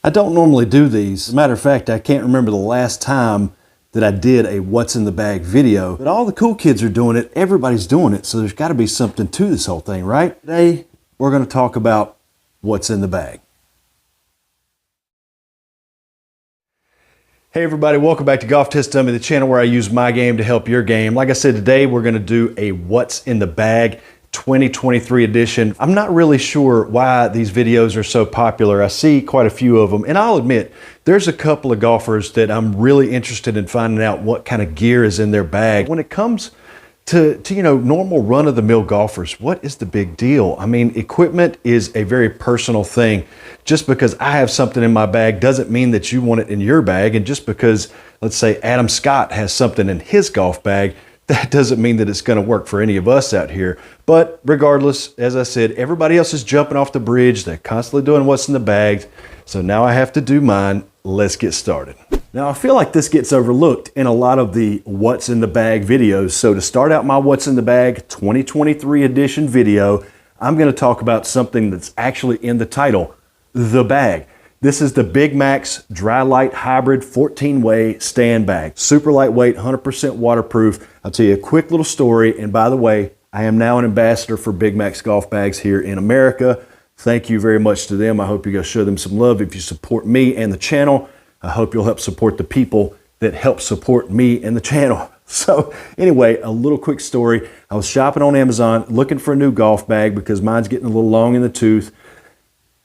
I don't normally do these. As a matter of fact, I can't remember the last time that I did a what's in the bag video, but all the cool kids are doing it. Everybody's doing it. So there's got to be something to this whole thing, right? Today, we're going to talk about what's in the bag. Hey everybody, welcome back to Golf Test Dummy, the channel where I use my game to help your game. Like I said, today we're going to do a what's in the bag 2023 edition. I'm not really sure why these videos are so popular. I see quite a few of them, and I'll admit there's a couple of golfers that I'm really interested in finding out what kind of gear is in their bag. When it comes to normal run-of-the-mill golfers, what is the big deal? I mean, equipment is a very personal thing. Just because I have something in my bag doesn't mean that you want it in your bag, and just because, let's say, Adam Scott has something in his golf bag, that doesn't mean that it's going to work for any of us out here. But regardless, as I said, everybody else is jumping off the bridge. They're constantly doing what's in the bags. So now I have to do mine. Let's get started. Now I feel like this gets overlooked in a lot of the what's in the bag videos. So to start out my what's in the bag 2023 edition video, I'm going to talk about something that's actually in the title, the bag. This is the Big Max Dry Light Hybrid 14-way stand bag. Super lightweight, 100% waterproof. I'll tell you a quick little story. And by the way, I am now an ambassador for Big Max golf bags here in America. Thank you very much to them. I hope you go show them some love. If you support me and the channel, I hope you'll help support the people that help support me and the channel. So anyway, a little quick story. I was shopping on Amazon looking for a new golf bag because mine's getting a little long in the tooth.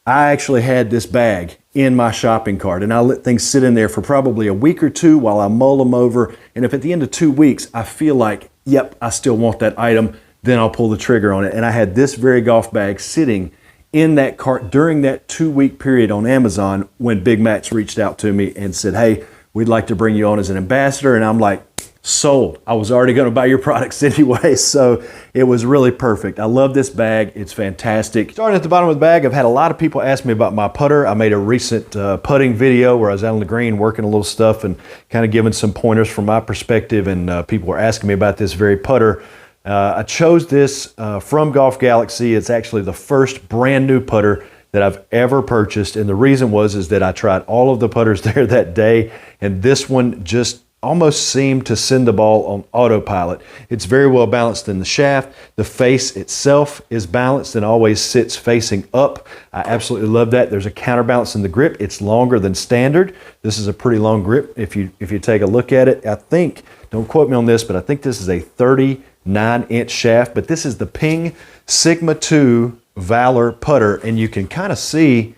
I actually had this bag in my shopping cart, and I let things sit in there for probably a week or two while I mull them over. And if at the end of 2 weeks I feel like, yep, I still want that item, then I'll pull the trigger on it. And I had this very golf bag sitting in that cart during that 2-week period on Amazon when Big Max reached out to me and said, hey, we'd like to bring you on as an ambassador. And I'm like, sold. I was already going to buy your products anyway, so it was really perfect. I love this bag. It's fantastic. Starting at the bottom of the bag, I've had a lot of people ask me about my putter. I made a recent putting video where I was out on the green working a little stuff and kind of giving some pointers from my perspective, and people were asking me about this very putter. I chose this from Golf Galaxy. It's actually the first brand new putter that I've ever purchased, and the reason is that I tried all of the putters there that day, and this one just almost seemed to send the ball on autopilot. It's very well balanced in the shaft. The face itself is balanced and always sits facing up. I absolutely love that. There's a counterbalance in the grip. It's longer than standard. This is a pretty long grip if you take a look at it. I think, don't quote me on this, but I think this is a 39-inch shaft, but this is the Ping Sigma 2 Valor putter, and you can kind of see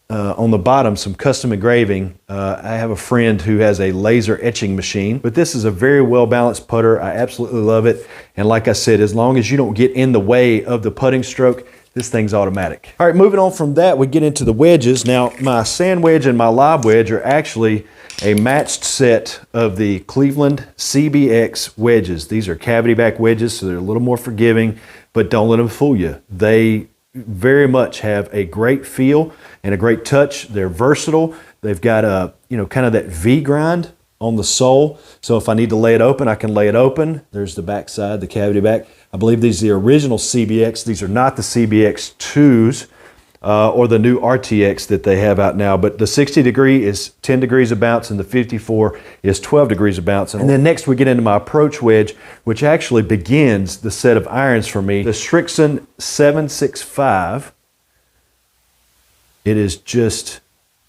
on the bottom some custom engraving. I have a friend who has a laser etching machine, but this is a very well balanced putter. I absolutely love it, and like I said, as long as you don't get in the way of the putting stroke, this thing's automatic. All right, moving on from that, we get into the wedges. Now my sand wedge and my lob wedge are actually a matched set of the Cleveland CBX wedges. These are cavity back wedges, so they're a little more forgiving, but don't let them fool you. They very much have a great feel and a great touch. They're versatile. They've got a, kind of that V grind on the sole. So if I need to lay it open, I can lay it open. There's the back side, the cavity back. I believe these are the original CBX. These are not the CBX 2s or the new RTX that they have out now. But the 60 degree is 10 degrees of bounce and the 54 is 12 degrees of bounce. And then next we get into my approach wedge, which actually begins the set of irons for me. The Srixon 765. It is just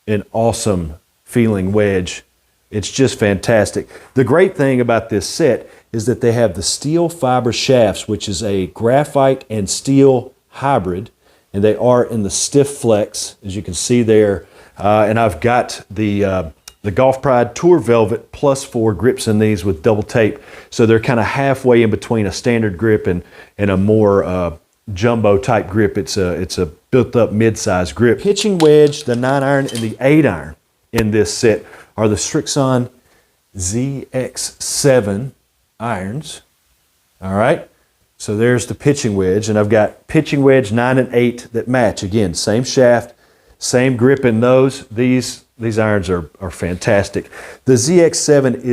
an awesome feeling wedge. It's just fantastic. The great thing about this set is that they have the steel fiber shafts, which is a graphite and steel hybrid, and they are in the stiff flex, as you can see there. And I've got the Golf Pride Tour Velvet +4 grips in these with double tape. So they're kind of halfway in between a standard grip and a more jumbo type grip. It's a built up mid-size grip. Pitching wedge, the 9-iron and the 8-iron in this set are the Srixon ZX7 irons. All right. So there's the pitching wedge, and I've got pitching wedge 9 and 8 that match. Again, same shaft, same grip in those. These irons are fantastic. The ZX7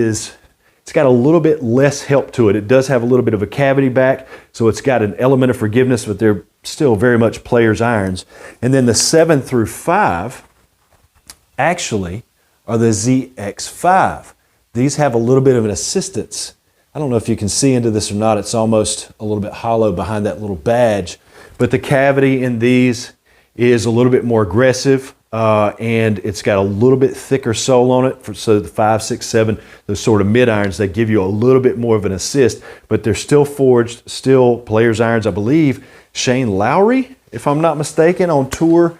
it's got a little bit less help to it. It does have a little bit of a cavity back, so it's got an element of forgiveness, but they're still very much players' irons. And then the 7 through 5 actually are the ZX5. These have a little bit of an assistance. I don't know if you can see into this or not. It's almost a little bit hollow behind that little badge. But the cavity in these is a little bit more aggressive, and it's got a little bit thicker sole on it. So the 5, 6, 7, those sort of mid irons, they give you a little bit more of an assist, but they're still forged, still players irons. I believe Shane Lowry, if I'm not mistaken, on tour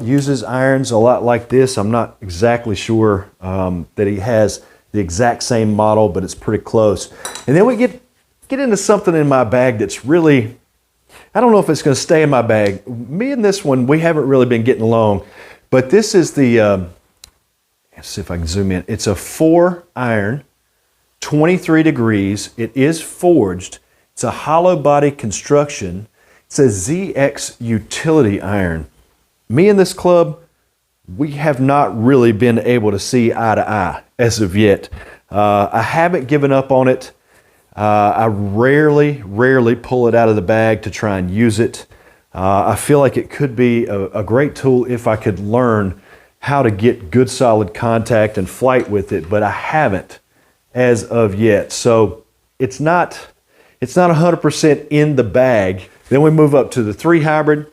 uses irons a lot like this. I'm not exactly sure that he has the exact same model, but it's pretty close. And then we get into something in my bag that's really, I don't know if it's going to stay in my bag. Me and this one, we haven't really been getting along, but this is the, let's see if I can zoom in. It's a 4 iron, 23 degrees. It is forged. It's a hollow body construction. It's a ZX utility iron. Me and this club, we have not really been able to see eye to eye as of yet. I haven't given up on it. I rarely pull it out of the bag to try and use it. I feel like it could be a great tool if I could learn how to get good solid contact and flight with it, but I haven't as of yet. So it's not 100% in the bag. Then we move up to the 3 hybrid.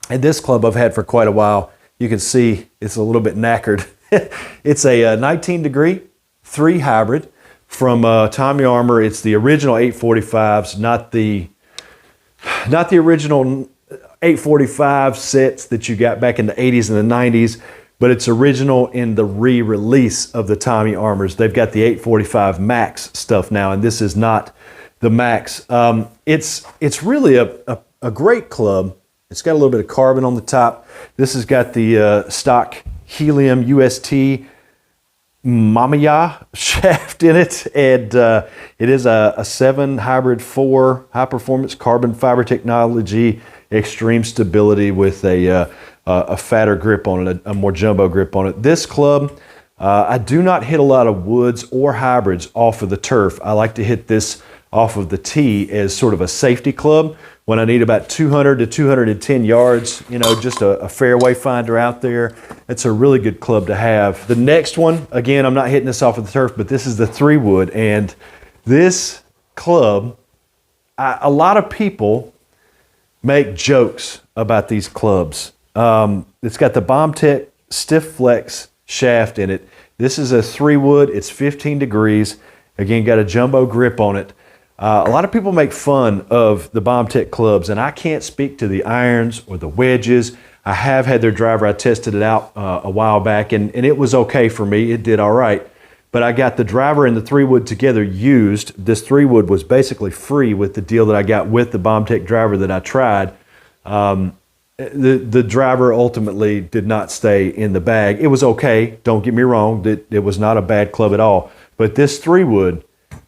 And this club I've had for quite a while. You can see it's a little bit knackered. It's a 19 degree 3 hybrid from Tommy Armour. It's the original 845s, not the original 845 sets that you got back in the 80s and the 90s, but it's original in the re-release of the Tommy Armours. They've got the 845 Max stuff now, and this is not the Max. It's really a great club. It's got a little bit of carbon on the top. This has got the stock helium UST Mamiya shaft in it, and it is a 7 hybrid 4 high performance carbon fiber technology, extreme stability with a fatter grip on it, a more jumbo grip on it. This club, I do not hit a lot of woods or hybrids off of the turf. I like to hit this off of the tee as sort of a safety club when I need about 200 to 210 yards, you know, just a fairway finder out there. It's a really good club to have. The next one, again, I'm not hitting this off of the turf, but this is the 3 wood, and this club, a lot of people make jokes about these clubs. It's got the BombTech Stiff Flex shaft in it. This is a 3 wood, it's 15 degrees. Again, got a jumbo grip on it. A lot of people make fun of the BombTech clubs, and I can't speak to the irons or the wedges. I have had their driver. I tested it out a while back, and it was okay for me. It did all right. But I got the driver and the 3 wood together used. This 3 wood was basically free with the deal that I got with the BombTech driver that I tried. The driver ultimately did not stay in the bag. It was okay. Don't get me wrong. It was not a bad club at all. But this 3 wood,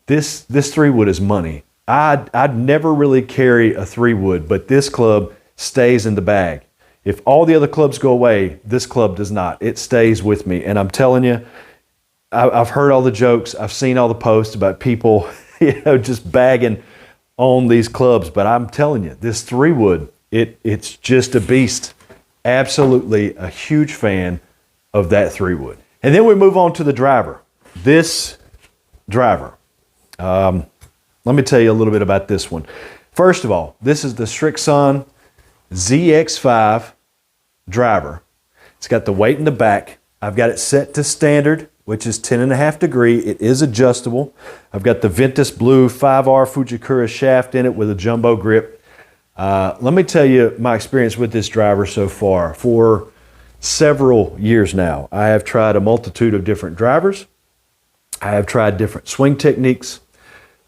this 3 wood is money. I'd never really carry a 3 wood, but this club stays in the bag. If all the other clubs go away, this club does not. It stays with me. And I'm telling you, I've heard all the jokes. I've seen all the posts about people, just bagging on these clubs. But I'm telling you, this 3 wood, it's just a beast. Absolutely a huge fan of that 3 wood. And then we move on to the driver. This driver. Let me tell you a little bit about this one. First of all, this is the Srixon ZX5 driver. It's got the weight in the back. I've got it set to standard, which is 10.5 degree. It is adjustable. I've got the Ventus Blue 5R Fujikura shaft in it with a jumbo grip. Let me tell you my experience with this driver so far. For several years now, I have tried a multitude of different drivers. I have tried different swing techniques.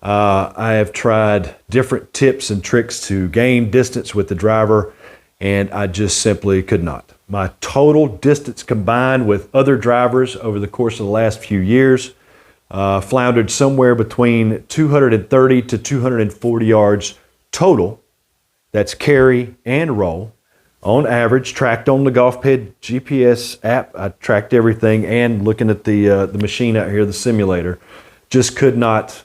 I have tried different tips and tricks to gain distance with the driver, and I just simply could not. My total distance combined with other drivers over the course of the last few years floundered somewhere between 230 to 240 yards total. That's carry and roll. On average, tracked on the GolfPed GPS app, I tracked everything, and looking at the machine out here, the simulator, just could not.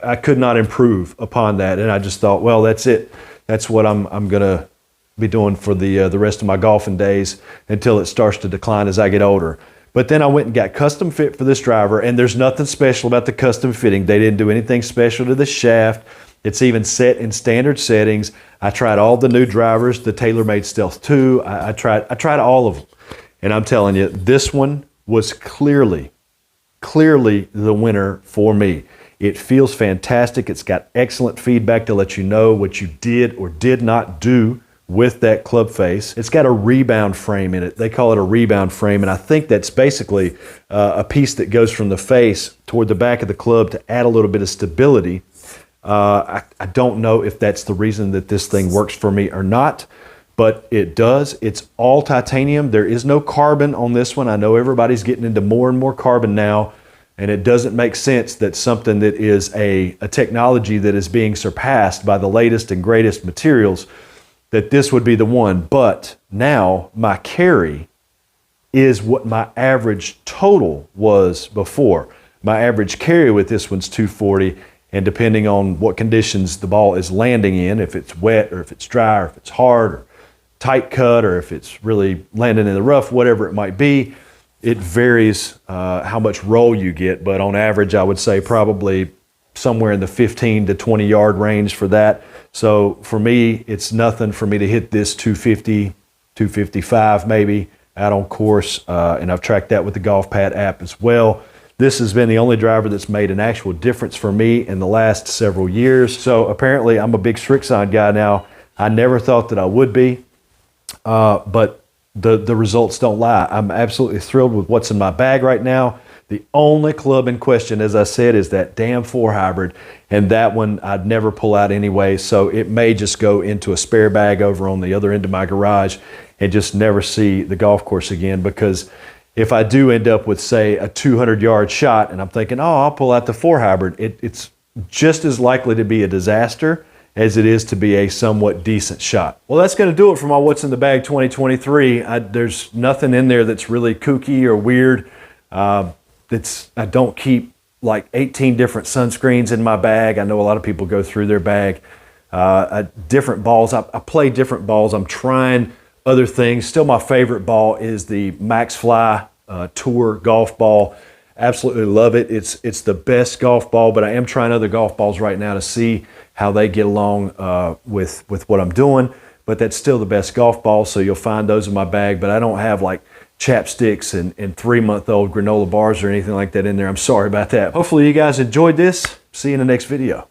I could not improve upon that, and I just thought, well, that's it. That's what I'm gonna be doing for the rest of my golfing days until it starts to decline as I get older. But then I went and got custom fit for this driver, and there's nothing special about the custom fitting. They didn't do anything special to the shaft. It's even set in standard settings. I tried all the new drivers, the TaylorMade Stealth 2. I tried all of them. And I'm telling you, this one was clearly the winner for me. It feels fantastic. It's got excellent feedback to let you know what you did or did not do with that club face. It's got a rebound frame in it. They call it a rebound frame, and I think that's basically a piece that goes from the face toward the back of the club to add a little bit of stability. I don't know if that's the reason that this thing works for me or not, but it does. It's all titanium. There is no carbon on this one. I know everybody's getting into more and more carbon now, and it doesn't make sense that something that is a technology that is being surpassed by the latest and greatest materials, that this would be the one. But now my carry is what my average total was before. My average carry with this one's 240, and depending on what conditions the ball is landing in, if it's wet or if it's dry or if it's hard or tight cut or if it's really landing in the rough, whatever it might be, it varies how much roll you get. But on average, I would say probably somewhere in the 15 to 20 yard range for that. So for me, it's nothing for me to hit this 250, 255 maybe out on course, and I've tracked that with the GolfPad app as well. This has been the only driver that's made an actual difference for me in the last several years. So apparently I'm a big Srixon guy now. I never thought that I would be, but the results don't lie. I'm absolutely thrilled with what's in my bag right now. The only club in question, as I said, is that damn 4 hybrid, and that one I'd never pull out anyway, so it may just go into a spare bag over on the other end of my garage and just never see the golf course again, because if I do end up with, say, a 200-yard shot and I'm thinking, oh, I'll pull out the 4 hybrid, it's just as likely to be a disaster as it is to be a somewhat decent shot. Well, that's going to do it for my What's in the Bag 2023. There's nothing in there that's really kooky or weird. I don't keep like 18 different sunscreens in my bag. I know a lot of people go through their bag. Different balls. I play different balls. I'm trying other things. Still, my favorite ball is the MaxFly Tour golf ball. Absolutely love it. It's the best golf ball, but I am trying other golf balls right now to see how they get along with what I'm doing. But that's still the best golf ball, so you'll find those in my bag. But I don't have like chapsticks and 3-month-old granola bars or anything like that in there. I'm sorry about that. Hopefully you guys enjoyed this. See you in the next video.